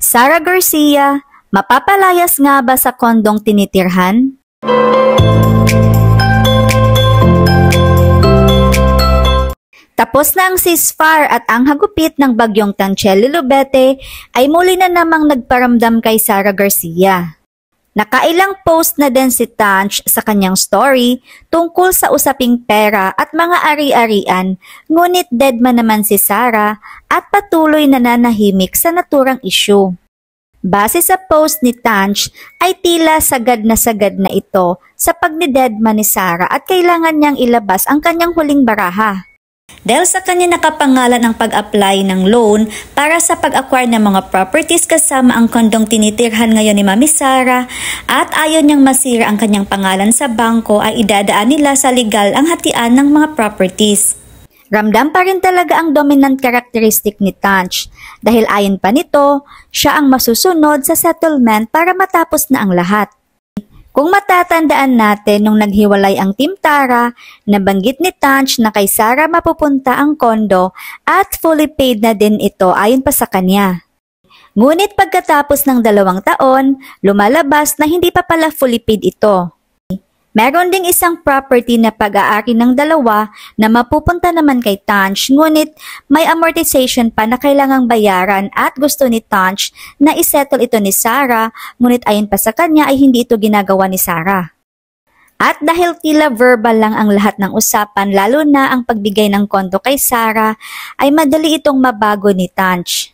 Sara Garcia, mapapalayas nga ba sa kondong tinitirhan? Tapos na ang ceasefire at ang hagupit ng bagyong Tanchel Lubete ay muli na namang nagparamdam kay Sara Garcia. Nakailang post na din si Tanch sa kanyang story tungkol sa usaping pera at mga ari-arian, ngunit deadman naman si Sara at patuloy na nanahimik sa naturang issue. Base sa post ni Tanch ay tila sagad na ito sa pagni-deadman ni Sara at kailangan niyang ilabas ang kanyang huling baraha. Dahil sa kanya nakapangalan ang pag-apply ng loan para sa pag-acquire ng mga properties kasama ang kondong tinitirhan ngayon ni Mami Sara at ayaw niyang masira ang kanyang pangalan sa bangko ay idadaan nila sa legal ang hatian ng mga properties. Ramdam pa rin talaga ang dominant characteristic ni Tanch dahil ayon pa nito, siya ang masusunod sa settlement para matapos na ang lahat. Kung matatandaan natin nung naghiwalay ang Team Tara, nabanggit ni Tanch na kay Sara mapupunta ang kondo at fully paid na din ito ayon pa sa kanya. Ngunit pagkatapos ng 2 taon, lumalabas na hindi pa pala fully paid ito. Meron ding isang property na pag-aari ng dalawa na mapupunta naman kay Tanch, ngunit may amortization pa na kailangang bayaran at gusto ni Tanch na isettle ito ni Sara, ngunit ayon pa sa kanya ay hindi ito ginagawa ni Sara. At dahil tila verbal lang ang lahat ng usapan, lalo na ang pagbigay ng kondo kay Sara, ay madali itong mabago ni Tanch.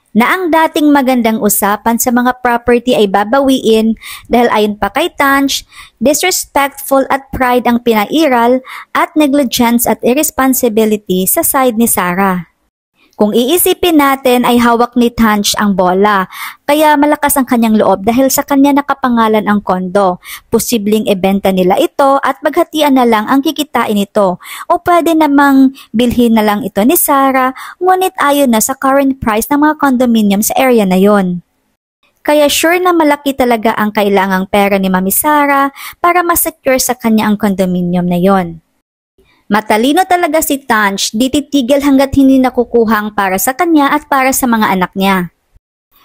Na ang dating magandang usapan sa mga property ay babawiin dahil ayon pa kay Tanch, disrespectful at pride ang pinairal at negligence at irresponsibility sa side ni Sara. Kung iisipin natin ay hawak ni Tanch ang bola, kaya malakas ang kanyang loob dahil sa kanya nakapangalan ang kondo. Posibleng ibenta nila ito at maghatian na lang ang kikitain nito. O pwede namang bilhin na lang ito ni Sara, ngunit ayon na sa current price ng mga condominium sa area na yon. Kaya sure na malaki talaga ang kailangang pera ni Mami Sara para ma-secure sa kanya ang condominium na yon. Matalino talaga si Tanch, di titigil hanggat hindi nakukuha ang para sa kanya at para sa mga anak niya.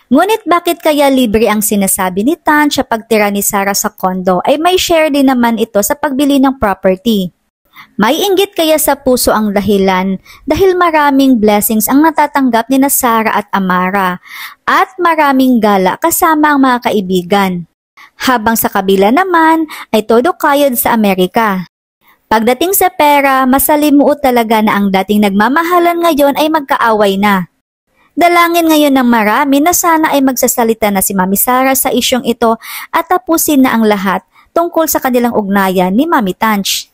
Ngunit bakit kaya libre ang sinasabi ni Tanch sa pagtira ni Sara sa kondo ay may share din naman ito sa pagbili ng property. May inggit kaya sa puso ang dahilan dahil maraming blessings ang natatanggap ni Sara at Amara at maraming gala kasama ang mga kaibigan. Habang sa kabila naman ay todo kayod sa Amerika. Pagdating sa pera, masalimuot talaga na ang dating nagmamahalan ngayon ay magkaaway na. Dalangin ngayon ng marami na sana ay magsasalita na si Mami Sara sa isyong ito at tapusin na ang lahat tungkol sa kanilang ugnayan ni Mami Tanch.